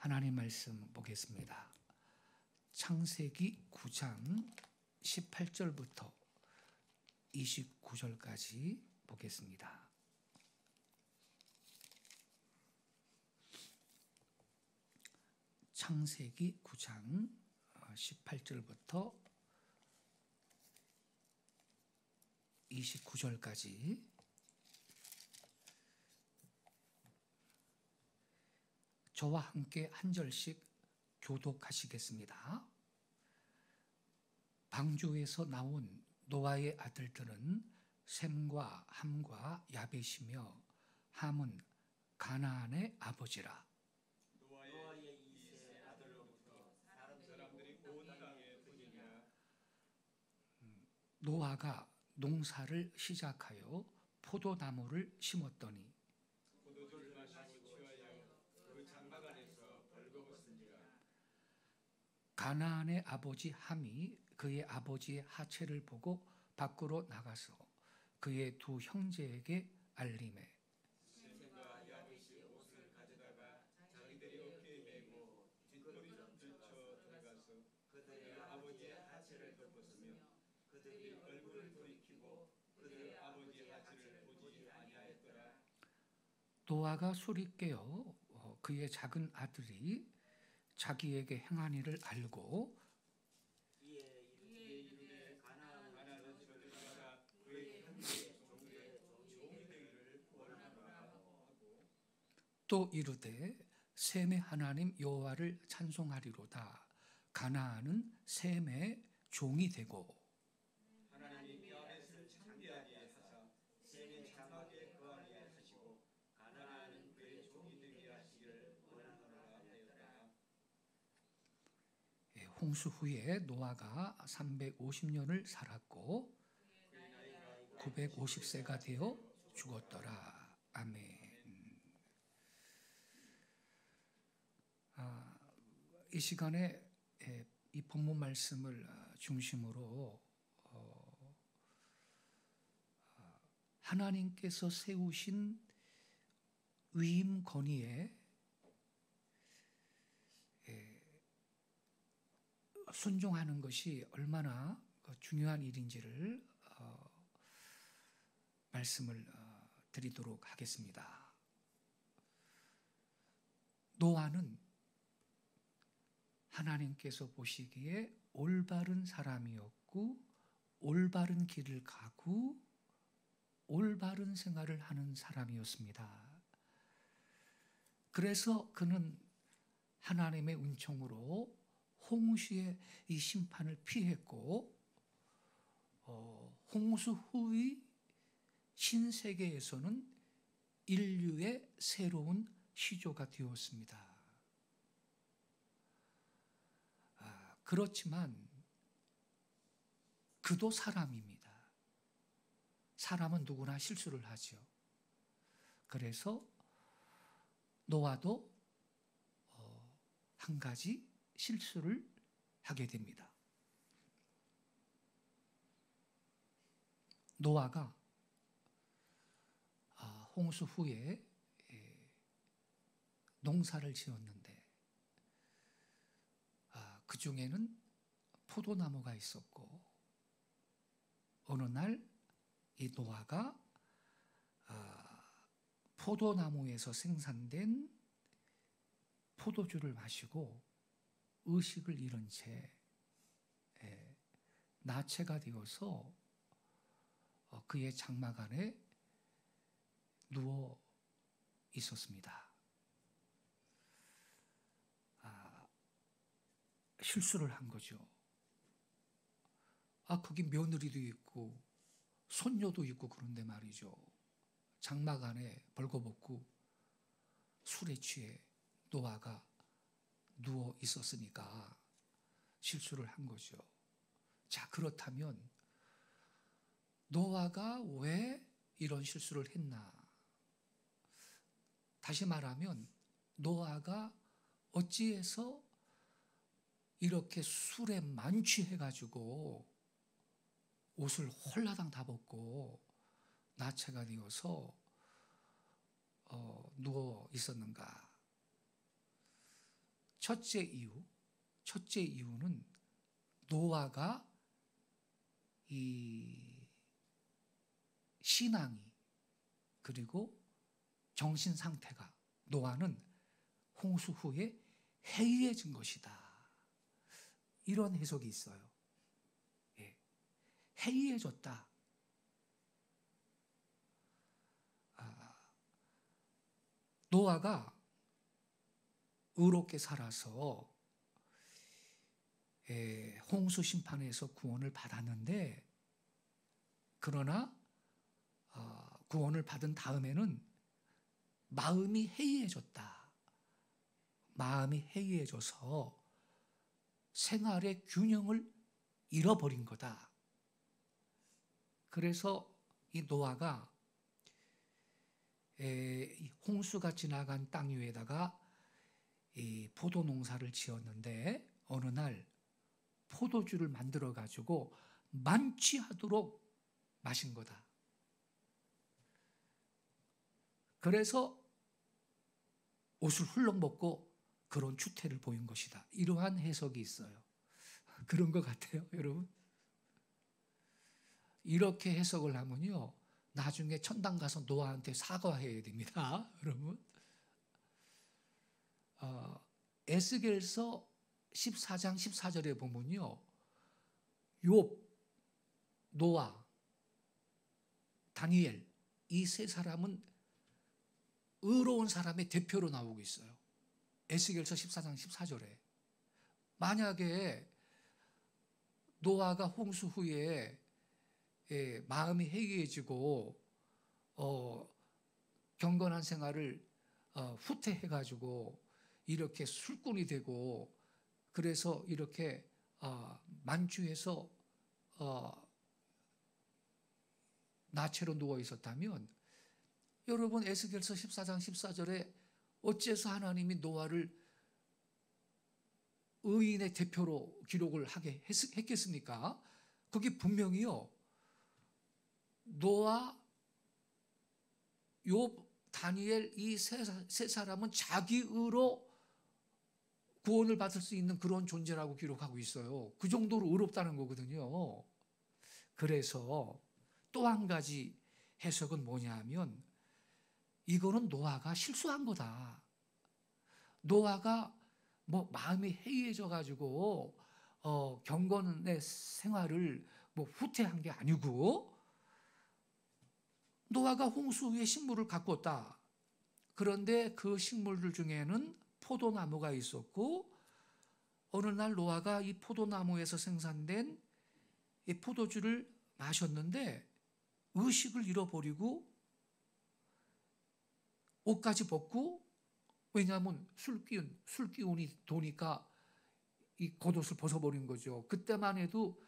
하나님 말씀 보겠습니다. 창세기 9장 18절부터 29절까지 보겠습니다. 창세기 9장 18절부터 29절까지 저와 함께 한 절씩 교독하시겠습니다. 방주에서 나온 노아의 아들들은 셈과 함과 야벳이며 함은 가나안의 아버지라. 노아의 이세 아들로부터 사람들이 온 땅에 분이냐. 노아가 농사를 시작하여 포도나무를 심었더니 포도주를 마시고 취하여 그 장막 안에서 벌거벗은지라. 가나안의 아버지 함이 그의 아버지의 하체를 보고 밖으로 나가서 그의 두 형제에게 알리매 셈과 야벳이 옷을 가져다가 자기들이 어깨에 메고 뒷걸음을 들쳐 들어가서 그들의 아버지의 하체를 덮었으며 그들이 얼굴을 돌이키고 그들의 아버지의 하체를 보지 아니하였더라. 노아가 술이 깨어 그의 작은 아들이 자기에게 행한 일을 알고 이에 이르되 가나안은 저들과 그의 형제의 종의 종이 되기를 원하노라 하고 또 이르되 셈의 하나님 여호와를 찬송하리로다. 가나안은 셈의 종이 되고 하나님이 야벳을 창대하게 하사 셈의 장막에 거하게 하시고 가나안은 그의 종이 되게 하시기를 원하노라 하였더라. 홍수 후에 노아가 350년을 살았고 그의 나이가 950세가 되어 죽었더라. 아멘. 이 시간에 이 본문 말씀을 중심으로 하나님께서 세우신 위임 건의에 순종하는 것이 얼마나 중요한 일인지를 말씀을 드리도록 하겠습니다. 노아는 하나님께서 보시기에 올바른 사람이었고 올바른 길을 가고 올바른 생활을 하는 사람이었습니다. 그래서 그는 하나님의 은총으로 홍수의 이 심판을 피했고 홍수 후의 신세계에서는 인류의 새로운 시조가 되었습니다. 그렇지만 그도 사람입니다. 사람은 누구나 실수를 하죠. 그래서 노아도 한 가지 실수를 하게 됩니다. 노아가 홍수 후에 농사를 지었는데 그 중에는 포도나무가 있었고 어느 날 이 노아가 포도나무에서 생산된 포도주를 마시고 의식을 잃은 채 나체가 되어서 그의 장막 안에 누워 있었습니다. 실수를 한 거죠. 거기 며느리도 있고 손녀도 있고 그런데 말이죠. 장막 안에 벌거벗고 술에 취해 노아가 누워 있었으니까 실수를 한 거죠. 자, 그렇다면 노아가 왜 이런 실수를 했나? 다시 말하면 노아가 어찌해서 이렇게 술에 만취해가지고 옷을 홀라당 다 벗고 나체가 되어서 누워 있었는가? 첫째 이유는 노아가 이 신앙이 그리고 정신 상태가 노아는 홍수 후에 해이해진 것이다. 이런 해석이 있어요. 예. 해이해졌다. 노아가 의롭게 살아서 홍수 심판에서 구원을 받았는데, 그러나 구원을 받은 다음에는 마음이 해이해졌다. 마음이 해이해져서 생활의 균형을 잃어버린 거다. 그래서 이 노아가 홍수가 지나간 땅 위에다가 이 포도 농사를 지었는데, 어느 날 포도주를 만들어 가지고 만취하도록 마신 거다. 그래서 옷을 훌렁 벗고 그런 추태를 보인 것이다. 이러한 해석이 있어요. 그런 것 같아요, 여러분. 이렇게 해석을 하면요, 나중에 천당 가서 노아한테 사과해야 됩니다, 여러분. 에스겔서 14장 14절에 보면요, 욥, 노아, 다니엘 이 세 사람은 의로운 사람의 대표로 나오고 있어요. 에스겔서 14장 14절에. 만약에 노아가 홍수 후에 마음이 해이해지고 경건한 생활을 후퇴해가지고 이렇게 술꾼이 되고, 그래서 이렇게 만취해서 나체로 누워 있었다면, 여러분 에스겔서 14장 14절에 어째서 하나님이 노아를 의인의 대표로 기록을 하게 했겠습니까? 거기 분명히요, 노아, 욥, 다니엘 이 세 사람은 자기 의로 구원을 받을 수 있는 그런 존재라고 기록하고 있어요. 그 정도로 의롭다는 거거든요. 그래서 또 한 가지 해석은 뭐냐 하면, 이거는 노아가 실수한 거다. 노아가 뭐 마음이 해이해져 가지고 경건의 생활을 뭐 후퇴한 게 아니고, 노아가 홍수 후에 식물을 가꿨다. 그런데 그 식물들 중에는 포도나무가 있었고, 어느 날 노아가 이 포도나무에서 생산된 이 포도주를 마셨는데 의식을 잃어버리고 옷까지 벗고, 왜냐하면 술기운이 도니까 이 겉옷을 벗어버린 거죠. 그때만 해도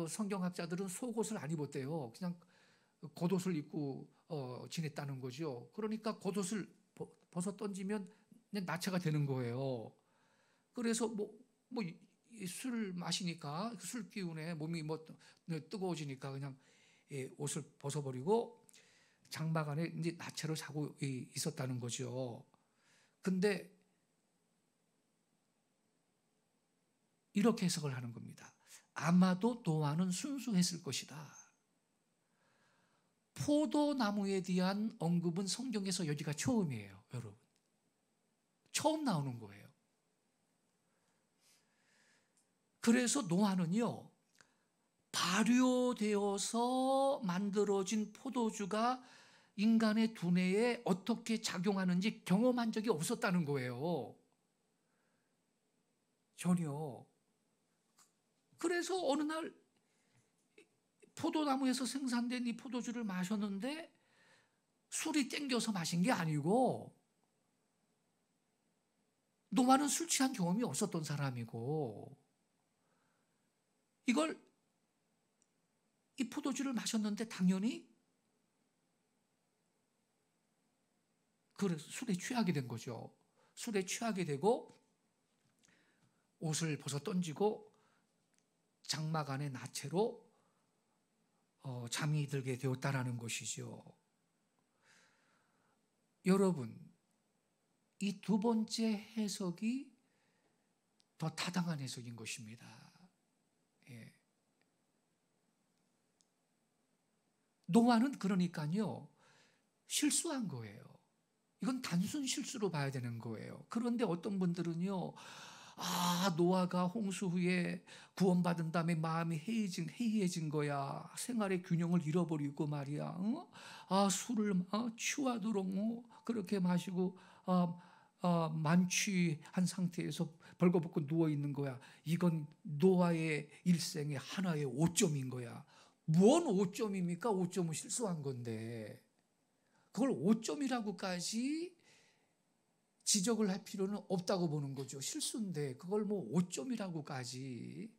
성경학자들은 속옷을 안 입었대요. 그냥 겉옷을 입고 지냈다는 거죠. 그러니까 겉옷을 벗어 던지면 나체가 되는 거예요. 그래서 술 마시니까 술 기운에 몸이 뜨거워지니까 그냥 옷을 벗어버리고 장막 안에 이제 나체로 자고 있었다는 거죠. 근데 이렇게 해석을 하는 겁니다. 아마도 노아는 순수했을 것이다. 포도나무에 대한 언급은 성경에서 여기가 처음이에요, 여러분. 처음 나오는 거예요. 그래서 노아는요, 발효되어서 만들어진 포도주가 인간의 두뇌에 어떻게 작용하는지 경험한 적이 없었다는 거예요. 전혀. 그래서 어느 날 포도나무에서 생산된 이 포도주를 마셨는데 술이 땡겨서 마신 게 아니고, 노아는 술 취한 경험이 없었던 사람이고, 이 포도주를 마셨는데 당연히 그래서 술에 취하게 된 거죠. 술에 취하게 되고 옷을 벗어 던지고 장막 안에 나체로 잠이 들게 되었다라는 것이죠. 여러분, 이 두 번째 해석이 더 타당한 해석인 것입니다. 예. 노아는 그러니까요, 실수한 거예요. 이건 단순 실수로 봐야 되는 거예요. 그런데 어떤 분들은요, 노아가 홍수 후에 구원받은 다음에 마음이 해이해진 거야. 생활의 균형을 잃어버리고 말이야. 술을 취하도록 그렇게 마시고 만취한 상태에서 벌거벗고 누워 있는 거야. 이건 노아의 일생의 하나의 오점인 거야. 뭔 오점입니까? 오점은 실수한 건데 그걸 오점이라고까지 지적을 할 필요는 없다고 보는 거죠. 실수인데 그걸 뭐 오점이라고까지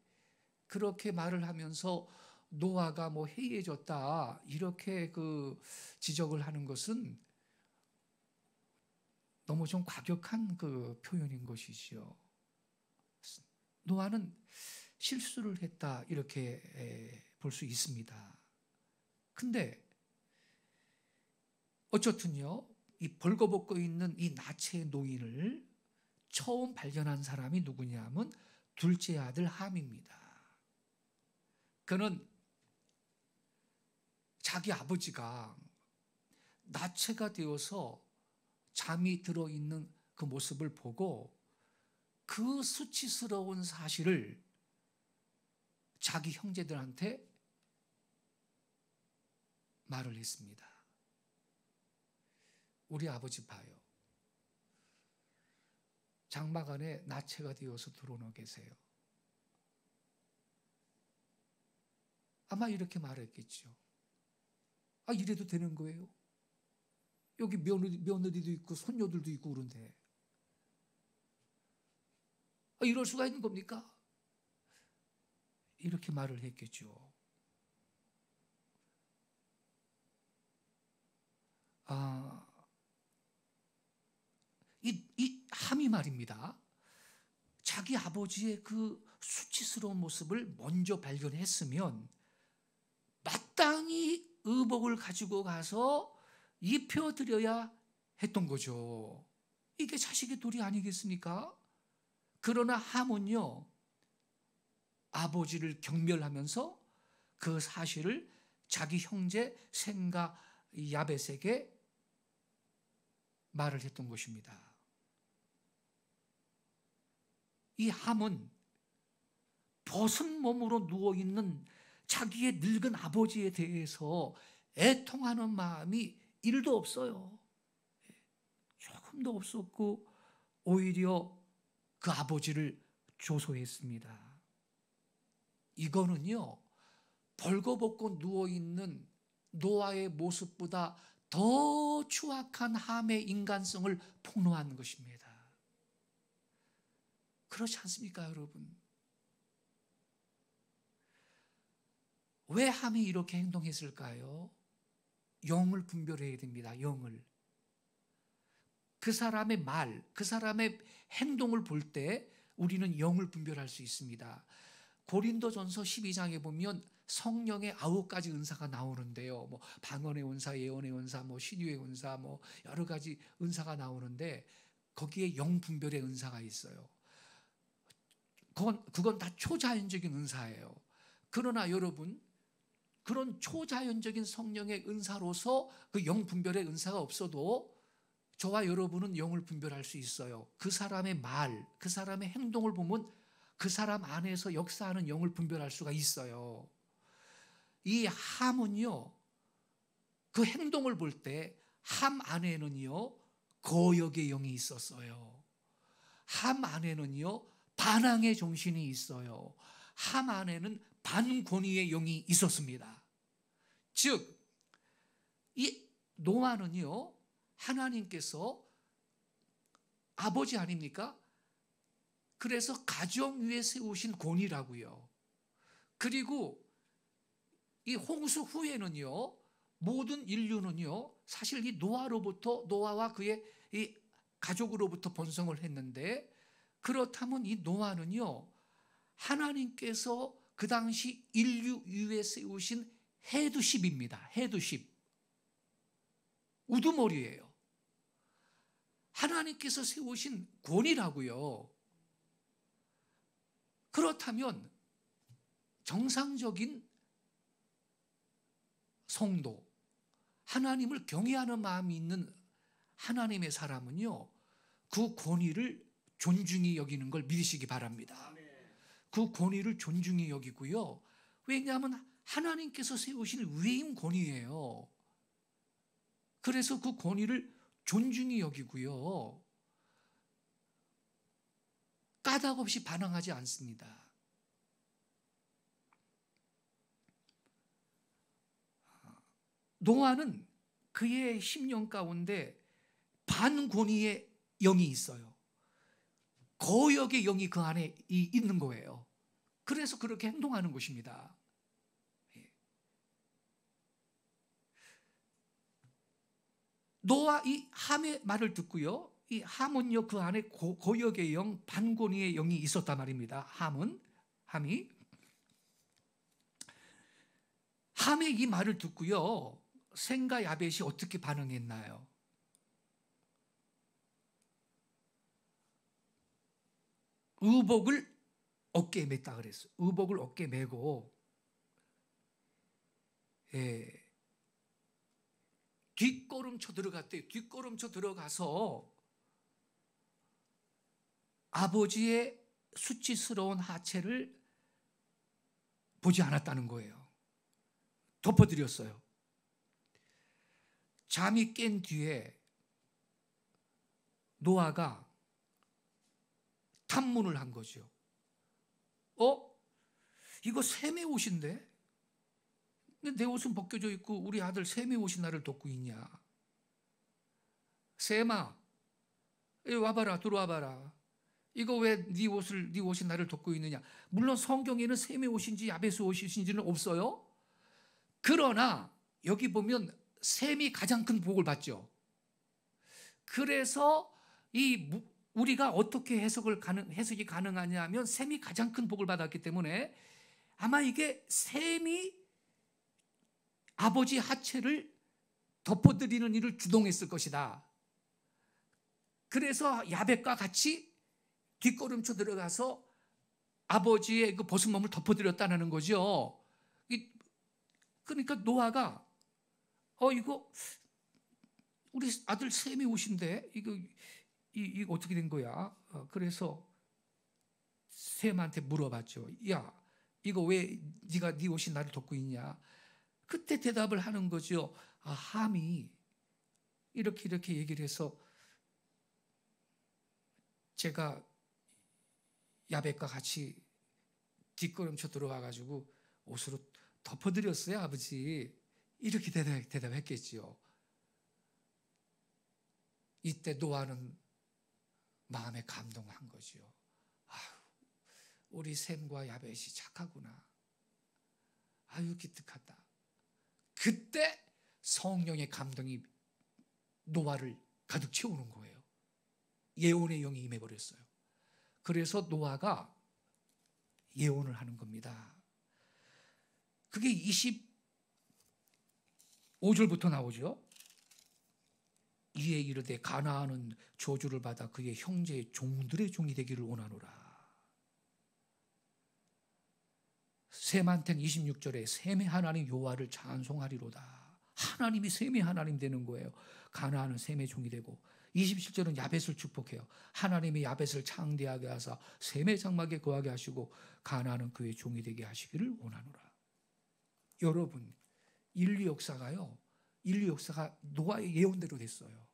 그렇게 말을 하면서 노아가 뭐 해이해졌다 이렇게 지적을 하는 것은 너무 좀 과격한 표현인 것이지요. 노아는 실수를 했다 이렇게 볼 수 있습니다. 근데 어쨌든요, 이 벌거벗고 있는 이 나체의 노인을 처음 발견한 사람이 누구냐면 둘째 아들 함입니다. 그는 자기 아버지가 나체가 되어서 잠이 들어있는 그 모습을 보고 그 수치스러운 사실을 자기 형제들한테 말을 했습니다. 우리 아버지 봐요. 장막 안에 나체가 되어서 들어오고 계세요. 아마 이렇게 말했겠죠. 이래도 되는 거예요? 여기 며느리도 있고 손녀들도 있고 그런데 이럴 수가 있는 겁니까? 이렇게 말을 했겠죠. 이 함이 말입니다. 자기 아버지의 그 수치스러운 모습을 먼저 발견했으면 마땅히 의복을 가지고 가서 입혀드려야 했던 거죠. 이게 자식의 도리 아니겠습니까? 그러나 함은요, 아버지를 경멸하면서 그 사실을 자기 형제 셈과 야벳에게 말을 했던 것입니다. 이 함은 벗은 몸으로 누워있는 자기의 늙은 아버지에 대해서 애통하는 마음이 1도 없어요. 조금도 없었고 오히려 그 아버지를 조소했습니다. 이거는요, 벌거벗고 누워있는 노아의 모습보다 더 추악한 함의 인간성을 폭로하는 것입니다. 그렇지 않습니까, 여러분? 왜 함이 이렇게 행동했을까요? 영을 분별해야 됩니다. 영을. 그 사람의 말, 그 사람의 행동을 볼 때 우리는 영을 분별할 수 있습니다. 고린도전서 12장에 보면 성령의 9가지 은사가 나오는데요. 뭐 방언의 은사, 예언의 은사, 뭐 신유의 은사, 뭐 여러 가지 은사가 나오는데 거기에 영 분별의 은사가 있어요. 그건 다 초자연적인 은사예요. 그러나 여러분, 그런 초자연적인 성령의 은사로서 그 영 분별의 은사가 없어도 저와 여러분은 영을 분별할 수 있어요. 그 사람의 말, 그 사람의 행동을 보면 그 사람 안에서 역사하는 영을 분별할 수가 있어요. 이 함은요, 그 행동을 볼 때 함 안에는요, 거역의 영이 있었어요. 함 안에는요, 반항의 정신이 있어요. 함 안에는 반권위의 영이 있었습니다. 즉, 이 노아는요, 하나님께서 아버지 아닙니까? 그래서 가정 위에 세우신 권위라고요. 그리고 이 홍수 후에는요, 모든 인류는요, 사실 이 노아와 그의 이 가족으로부터 번성을 했는데, 그렇다면 이 노아는요, 하나님께서 그 당시 인류 위에 세우신 헤드십입니다. 헤드십. 우두머리예요. 하나님께서 세우신 권위라고요. 그렇다면 정상적인 성도, 하나님을 경외하는 마음이 있는 하나님의 사람은요, 그 권위를 존중히 여기는 걸 믿으시기 바랍니다. 그 권위를 존중히 여기고요. 왜냐하면 하나님께서 세우신 위임 권위예요. 그래서 그 권위를 존중히 여기고요. 까닭 없이 반항하지 않습니다. 노아는 그의 심령 가운데 반권위의 영이 있어요. 거역의 영이 그 안에 있는 거예요. 그래서 그렇게 행동하는 것입니다. 노아 이 함의 말을 듣고요. 이 함은요, 그 안에 거역의 영, 반권위의 영이 있었단 말입니다. 함이 함의 이 말을 듣고요, 셈과 야벳이 어떻게 반응했나요? 의복을 어깨에 맸다 그랬어요. 의복을 어깨에 메고, 뒷걸음쳐 들어갔대요. 뒷걸음쳐 들어가서 아버지의 수치스러운 하체를 보지 않았다는 거예요. 덮어드렸어요. 잠이 깬 뒤에 노아가 탐문을 한 거죠. 이거 셈의 옷인데? 근데 내 옷은 벗겨져 있고 우리 아들 셈의 옷이 나를 돕고 있냐? 셈아, 와봐라, 들어와봐라. 이거 왜 네 옷이 나를 돕고 있느냐? 물론 성경에는 셈의 옷인지 야벳의 옷인지는 없어요. 그러나 여기 보면 셈이 가장 큰 복을 받죠. 그래서 우리가 어떻게 해석이 가능하냐 하면 셈이 가장 큰 복을 받았기 때문에 아마 이게 셈이 아버지 하체를 덮어드리는 일을 주동했을 것이다. 그래서 야벳과 같이 뒷걸음쳐 들어가서 아버지의 그 벗은 몸을 덮어드렸다는 거죠. 그러니까 노아가 이거 우리 아들 셈이 옷인데 이거 어떻게 된 거야? 그래서 셈한테 물어봤죠. 야, 이거 왜 네가 네 옷이 나를 덮고 있냐? 그때 대답을 하는 거죠. 함이 이렇게 얘기를 해서 제가 야벳과 같이 뒷걸음쳐 들어와가지고 옷으로 덮어드렸어요, 아버지. 이렇게 대답했겠지요. 이때 노아는 마음에 감동한 거죠. 우리 셈과 야벳이 착하구나. 아유, 기특하다. 그때 성령의 감동이 노아를 가득 채우는 거예요. 예언의 영이 임해버렸어요. 그래서 노아가 예언을 하는 겁니다. 그게 25절부터 나오죠. 이에 이르되 가나안은 저주를 받아 그의 형제의 종들의 종이 되기를 원하노라. 셈한테는 26절에 셈의 하나님 여호와를 찬송하리로다. 하나님이 셈의 하나님 되는 거예요. 가나안은 셈의 종이 되고, 27절은 야벳을 축복해요. 하나님이 야벳을 창대하게 하사 셈의 장막에 거하게 하시고 가나안은 그의 종이 되게 하시기를 원하노라. 여러분, 인류 역사가 노아의 예언대로 됐어요.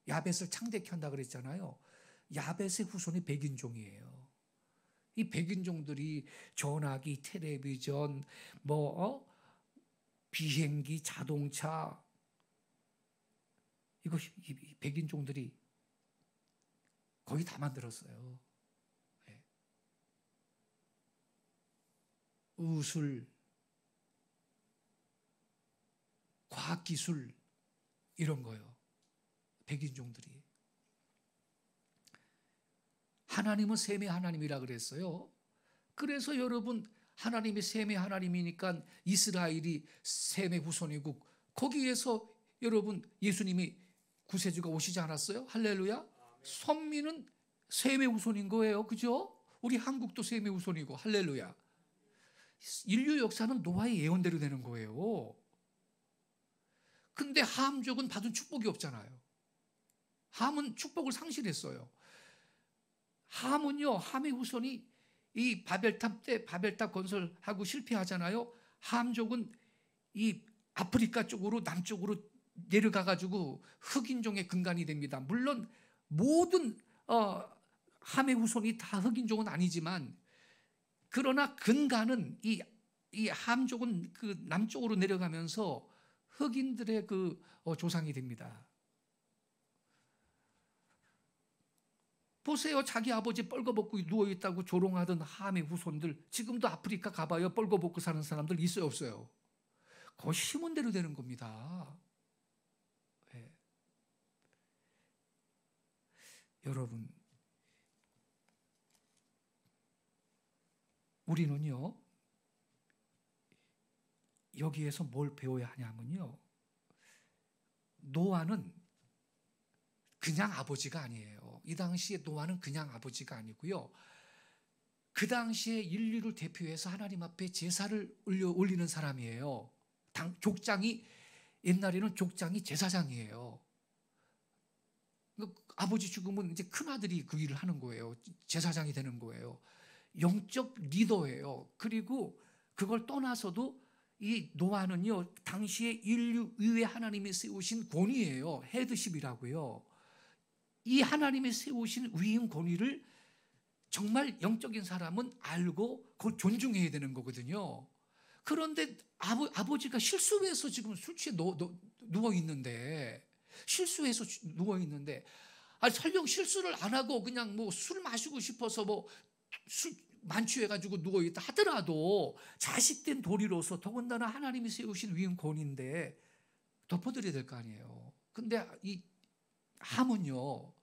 야벳을 창대케 한다 그랬잖아요. 야벳의 후손이 백인종이에요. 이 백인종들이 전화기, 텔레비전, 비행기, 자동차, 이거 백인종들이 거의 다 만들었어요. 의술, 과학기술, 이런 거요. 백인종들이. 하나님은 셈의 하나님이라 그랬어요. 그래서 여러분, 하나님이 셈의 하나님이니까 이스라엘이 셈의 후손이고, 거기에서 여러분 예수님이 구세주가 오시지 않았어요? 할렐루야. 선민은 셈의 후손인 거예요. 그죠? 우리 한국도 셈의 후손이고 할렐루야. 인류 역사는 노아의 예언대로 되는 거예요. 근데 함족은 받은 축복이 없잖아요. 함은 축복을 상실했어요. 함은요, 함의 후손이 이 바벨탑 때 바벨탑 건설하고 실패하잖아요. 함족은 이 아프리카 쪽으로 남쪽으로 내려가가지고 흑인종의 근간이 됩니다. 물론 모든 함의 후손이 다 흑인종은 아니지만, 그러나 근간은 이 함족은 그 남쪽으로 내려가면서 흑인들의 그 조상이 됩니다. 보세요. 자기 아버지 뻘거벗고 누워있다고 조롱하던 함의 후손들, 지금도 아프리카 가봐요. 뻘거벗고 사는 사람들 있어요, 없어요? 그거 심은 대로 되는 겁니다. 네. 여러분, 우리는요, 여기에서 뭘 배워야 하냐면요, 노아는 그냥 아버지가 아니에요. 이 당시에 노아는 그냥 아버지가 아니고요, 그 당시에 인류를 대표해서 하나님 앞에 제사를 올리는 사람이에요. 족장이, 옛날에는 족장이 제사장이에요. 아버지 죽으면 이제 큰아들이 그 일을 하는 거예요. 제사장이 되는 거예요. 영적 리더예요. 그리고 그걸 떠나서도 이 노아는요, 당시에 인류 위에 하나님이 세우신 권위예요. 헤드십이라고요. 이 하나님이 세우신 위임 권위를 정말 영적인 사람은 알고 그걸 존중해야 되는 거거든요. 그런데 아버지가 실수해서 지금 술 취해 누워 있는데, 실수해서 누워 있는데, 설령 실수를 안 하고 그냥 뭐 술 마시고 싶어서 뭐 술 만취해가지고 누워 있다 하더라도 자식된 도리로서, 더군다나 하나님이 세우신 위임 권위인데 덮어드려야 될 거 아니에요. 근데 이 함은요,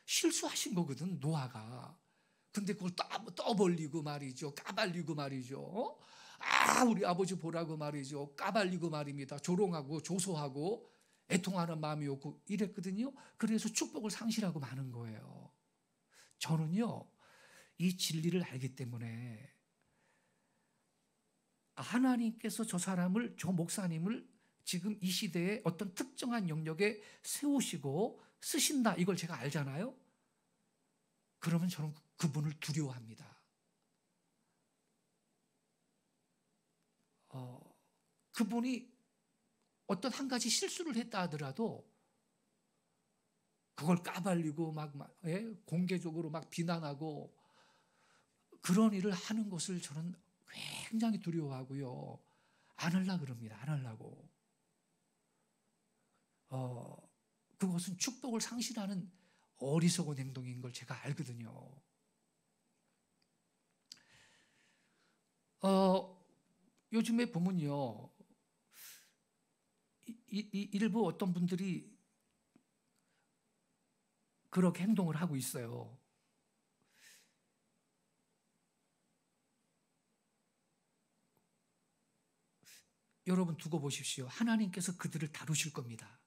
실수하신 거거든, 노아가. 근데 그걸 떠벌리고 말이죠. 까발리고 말이죠. 우리 아버지 보라고 말이죠. 까발리고 말입니다. 조롱하고 조소하고 애통하는 마음이 없고 이랬거든요. 그래서 축복을 상실하고 마는 거예요. 저는요, 이 진리를 알기 때문에 하나님께서 저 사람을, 저 목사님을 지금 이 시대에 어떤 특정한 영역에 세우시고 쓰신다, 이걸 제가 알잖아요. 그러면 저는 그분을 두려워합니다. 그분이 어떤 한 가지 실수를 했다 하더라도 그걸 까발리고 공개적으로 막 비난하고 그런 일을 하는 것을 저는 굉장히 두려워하고요. 안 하려고 그럽니다. 안 하려고. 그것은 축복을 상실하는 어리석은 행동인 걸 제가 알거든요. 요즘에 보면요, 일부 어떤 분들이 그렇게 행동을 하고 있어요. 여러분 두고 보십시오. 하나님께서 그들을 다루실 겁니다.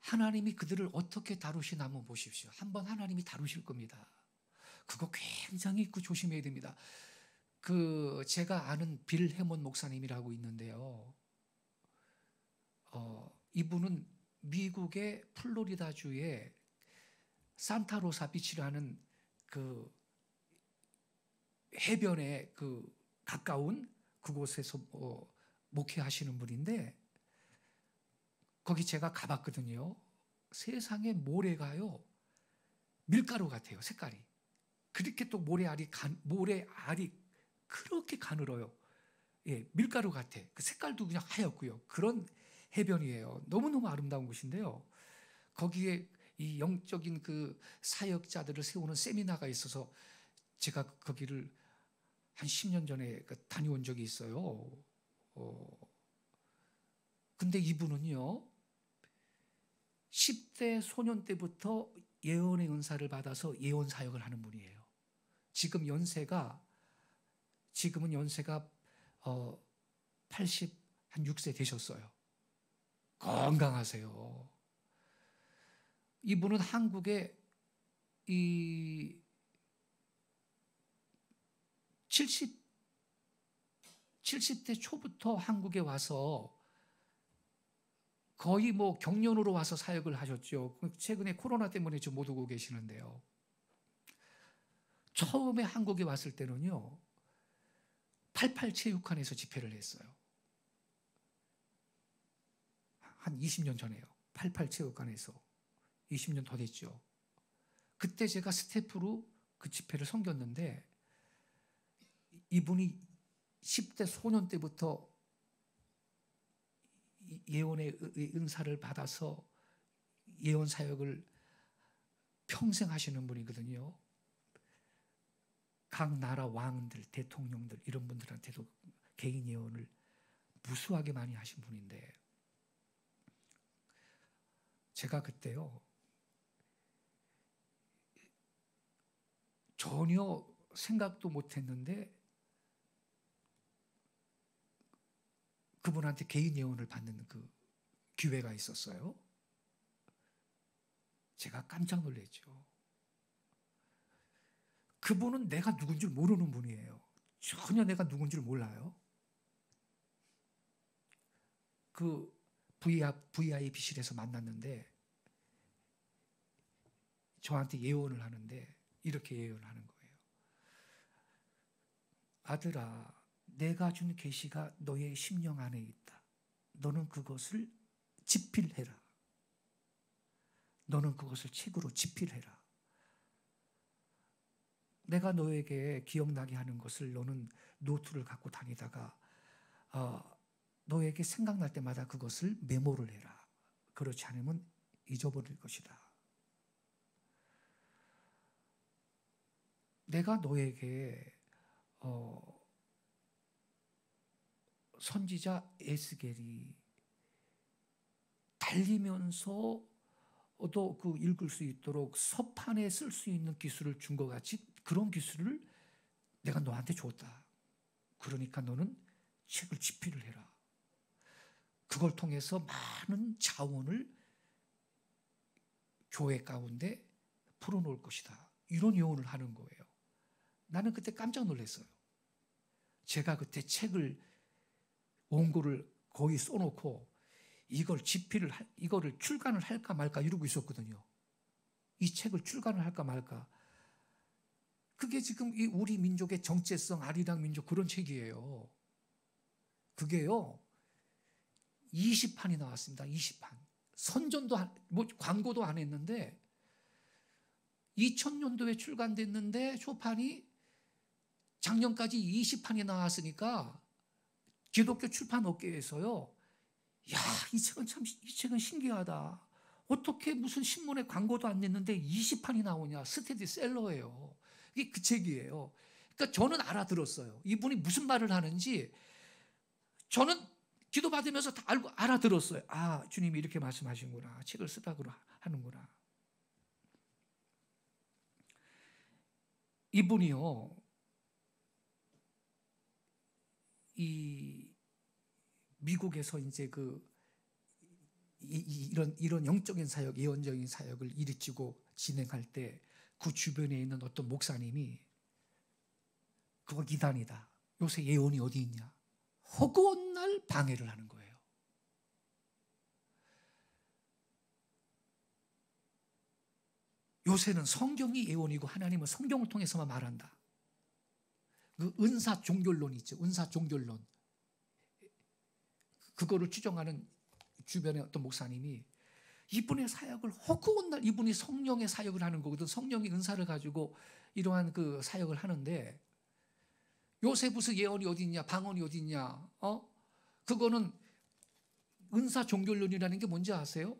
하나님이 그들을 어떻게 다루시나 한번 보십시오. 한번 하나님이 다루실 겁니다. 그거 굉장히 조심해야 됩니다. 제가 아는 빌 해몬 목사님이라고 있는데요. 이분은 미국의 플로리다주의 산타로사 비치라는 그 해변에 가까운 그곳에서 목회하시는 분인데, 거기 제가 가봤거든요. 세상에 모래가요, 밀가루 같아요, 색깔이. 그렇게 또 모래알이 그렇게 가늘어요. 예, 밀가루 같아. 그 색깔도 그냥 하얗고요. 그런 해변이에요. 너무너무 아름다운 곳인데요. 거기에 이 영적인 그 사역자들을 세우는 세미나가 있어서 제가 거기를 한 10년 전에 다녀온 적이 있어요. 근데 이분은요, 10대 소년 때부터 예언의 은사를 받아서 예언 사역을 하는 분이에요. 지금은 연세가 86세 되셨어요. 건강하세요. 이분은 한국에 이 70대 초부터 한국에 와서 거의 뭐 경련으로 와서 사역을 하셨죠. 최근에 코로나 때문에 지금 못 오고 계시는데요. 처음에 한국에 왔을 때는요, 88 체육관에서 집회를 했어요. 한 20년 전에요. 88 체육관에서. 20년 더 됐죠. 그때 제가 스태프로 그 집회를 섬겼는데, 이분이 10대 소년 때부터 예언의 은사를 받아서 예언 사역을 평생 하시는 분이거든요. 각 나라 왕들, 대통령들 이런 분들한테도 개인 예언을 무수하게 많이 하신 분인데, 제가 그때요 전혀 생각도 못했는데 그분한테 개인 예언을 받는 그 기회가 있었어요. 제가 깜짝 놀랐죠. 그분은 내가 누군지 모르는 분이에요. 전혀 내가 누군지를 몰라요. 그 VIP실에서 만났는데 저한테 예언을 하는데 이렇게 예언을 하는 거예요. 아들아, 내가 준 계시가 너의 심령 안에 있다. 너는 그것을 집필해라. 너는 그것을 책으로 집필해라. 내가 너에게 기억나게 하는 것을 너는 노트를 갖고 다니다가 너에게 생각날 때마다 그것을 메모를 해라. 그렇지 않으면 잊어버릴 것이다. 내가 너에게 선지자 에스겔이 달리면서도 그 읽을 수 있도록 서판에 쓸 수 있는 기술을 준 것 같이 그런 기술을 내가 너한테 줬다. 그러니까 너는 책을 집필을 해라. 그걸 통해서 많은 자원을 교회 가운데 풀어놓을 것이다. 이런 예언을 하는 거예요. 나는 그때 깜짝 놀랐어요. 제가 그때 책을 원고를 거의 써놓고 이거를 출간을 할까 말까 이러고 있었거든요. 이 책을 출간을 할까 말까. 그게 지금 이 우리 민족의 정체성, 아리랑 민족 그런 책이에요. 그게요, 20판이 나왔습니다. 20판. 선전도, 뭐 광고도 안 했는데 2000년도에 출간됐는데 초판이 작년까지 20판이 나왔으니까 기독교 출판 업계에서요, 야, 이 책은 신기하다. 어떻게 무슨 신문에 광고도 안 냈는데 20판이 나오냐. 스테디셀러예요. 이게 그 책이에요. 그러니까 저는 알아들었어요. 이분이 무슨 말을 하는지 저는 기도받으면서 다 알아들었어요. 아, 주님이 이렇게 말씀하시는구나. 책을 쓰라고 하는구나. 이분이요, 이 미국에서 이제 이런 영적인 사역, 예언적인 사역을 일으키고 진행할 때 그 주변에 있는 어떤 목사님이 그거 이단이다. 요새 예언이 어디 있냐. 허구한 날 방해를 하는 거예요. 요새는 성경이 예언이고 하나님은 성경을 통해서만 말한다. 그 은사 종결론 있죠. 은사 종결론. 그거를 추정하는 주변의 어떤 목사님이 이분의 사역을 허구한 날 이분이 성령의 사역을 하는 거거든. 성령의 은사를 가지고 이러한 그 사역을 하는데 요새 무슨 예언이 어디 있냐, 방언이 어디 있냐, 그거는 은사 종결론이라는 게 뭔지 아세요?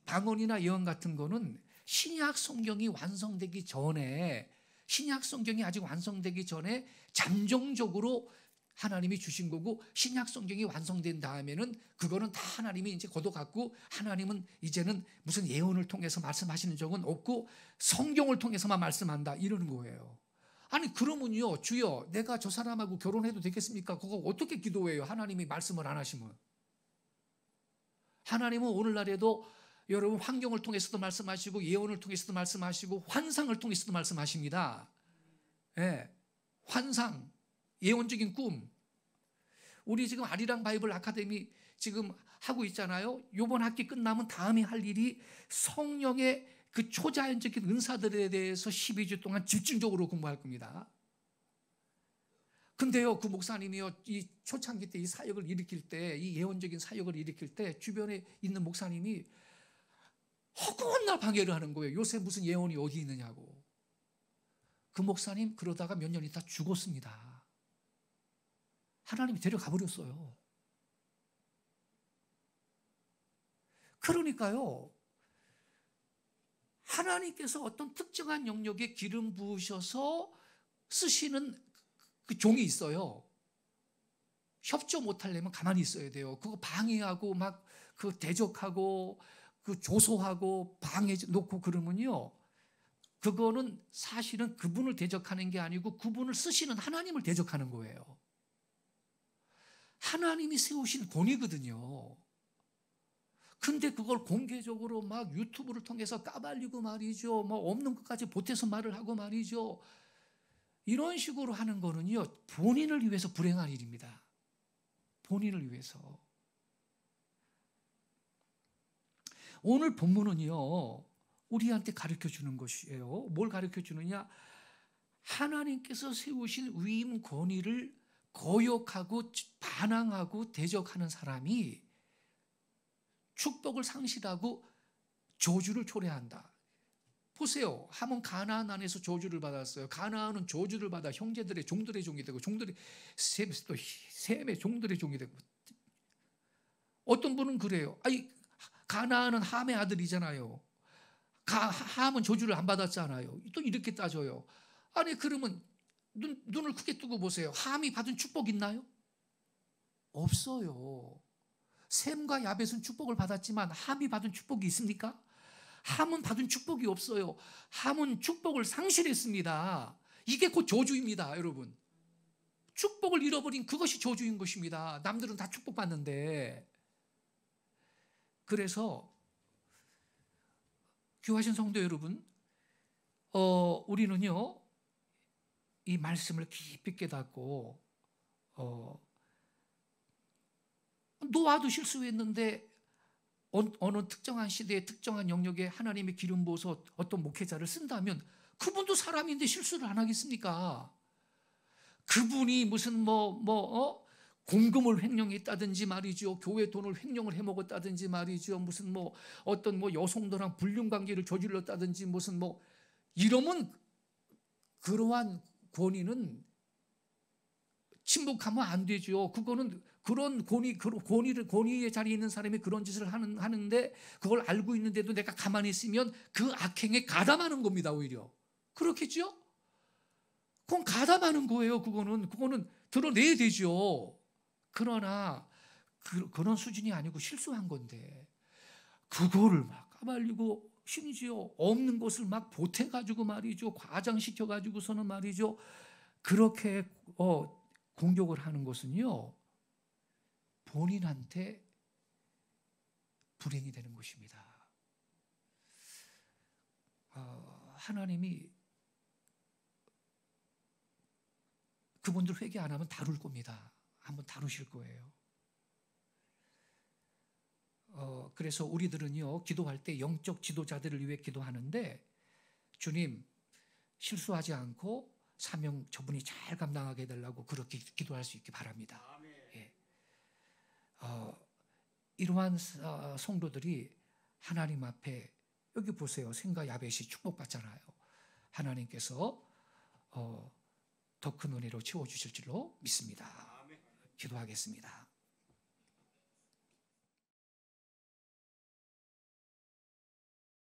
방언이나 예언 같은 거는 신약 성경이 완성되기 전에, 신약 성경이 아직 완성되기 전에 잠정적으로 하나님이 주신 거고, 신약 성경이 완성된 다음에는 그거는 다 하나님이 이제 걷어갖고, 하나님은 이제는 무슨 예언을 통해서 말씀하시는 적은 없고 성경을 통해서만 말씀한다 이러는 거예요. 아니 그러면요, 주여 내가 저 사람하고 결혼해도 되겠습니까? 그거 어떻게 기도해요? 하나님이 말씀을 안 하시면. 하나님은 오늘날에도 여러분 환경을 통해서도 말씀하시고 예언을 통해서도 말씀하시고 환상을 통해서도 말씀하십니다. 예, 환상, 예언적인 꿈. 우리 지금 아리랑 바이블 아카데미 지금 하고 있잖아요. 이번 학기 끝나면 다음에 할 일이 성령의 그 초자연적인 은사들에 대해서 12주 동안 집중적으로 공부할 겁니다. 근데요, 그 목사님이요, 이 초창기 때 이 사역을 일으킬 때, 이 예언적인 사역을 일으킬 때 주변에 있는 목사님이 허구한 날 방해를 하는 거예요. 요새 무슨 예언이 어디 있느냐고. 그 목사님 그러다가 몇 년 있다 죽었습니다. 하나님이 데려가 버렸어요. 그러니까요, 하나님께서 어떤 특정한 영역에 기름 부으셔서 쓰시는 그 종이 있어요. 협조 못하려면 가만히 있어야 돼요. 그거 방해하고 막 그 대적하고 그 조소하고 방해 놓고 그러면요, 그거는 사실은 그분을 대적하는 게 아니고 그분을 쓰시는 하나님을 대적하는 거예요. 하나님이 세우신 본이거든요. 근데 그걸 공개적으로 막 유튜브를 통해서 까발리고 말이죠. 뭐 없는 것까지 보태서 말을 하고 말이죠. 이런 식으로 하는 거는요, 본인을 위해서 불행한 일입니다. 본인을 위해서. 오늘 본문은요, 우리한테 가르쳐 주는 것이에요. 뭘 가르쳐 주느냐? 하나님께서 세우신 위임 권위를 거역하고 반항하고 대적하는 사람이 축복을 상실하고 저주를 초래한다. 보세요. 함은 가나안 안에서 저주를 받았어요. 가나안은 저주를 받아 형제들의 종들의 종이 되고 종들의 또 셈의 종들의 종이 되고. 어떤 분은 그래요. 아니, 가나안은 함의 아들이잖아요. 함은 저주를 안 받았잖아요. 또 이렇게 따져요. 아니, 그러면 눈을 크게 뜨고 보세요. 함이 받은 축복 있나요? 없어요. 셈과 야벳은 축복을 받았지만 함이 받은 축복이 있습니까? 함은 받은 축복이 없어요. 함은 축복을 상실했습니다. 이게 곧 저주입니다, 여러분. 축복을 잃어버린 그것이 저주인 것입니다. 남들은 다 축복받는데. 그래서 귀하신 성도 여러분, 우리는요, 이 말씀을 깊이 깨닫고, 노아도 실수했는데 어느 특정한 시대에 특정한 영역에 하나님의 기름 부어서 어떤 목회자를 쓴다면 그분도 사람인데 실수를 안 하겠습니까? 그분이 무슨 공금을 횡령했다든지 말이죠, 교회 돈을 횡령을 해먹었다든지 말이죠, 무슨 어떤 여성들랑 불륜 관계를 저질렀다든지 무슨 이러면 그러한 권위는 침묵하면 안 되죠. 그거는 그런 권위의 자리에 있는 사람이 그런 짓을 하는데 그걸 알고 있는데도 내가 가만히 있으면 그 악행에 가담하는 겁니다, 오히려. 그렇겠죠? 그건 가담하는 거예요. 그거는 드러내야 되죠. 그러나 그런 수준이 아니고 실수한 건데 그거를 막 까발리고 심지어 없는 것을 막 보태가지고 말이죠, 과장시켜가지고서는 말이죠, 그렇게 공격을 하는 것은요, 본인한테 불행이 되는 것입니다. 하나님이 그분들 회개 안 하면 다룰 겁니다. 한번 다루실 거예요. 그래서 우리들은요, 기도할 때 영적 지도자들을 위해 기도하는데, 주님, 실수하지 않고 사명 저분이 잘 감당하게 해달라고 그렇게 기도할 수 있기 바랍니다. 예. 이러한 성도들이 하나님 앞에, 여기 보세요, 셈과 야벳이 축복받잖아요. 하나님께서 더 큰 은혜로 채워주실 줄로 믿습니다. 기도하겠습니다.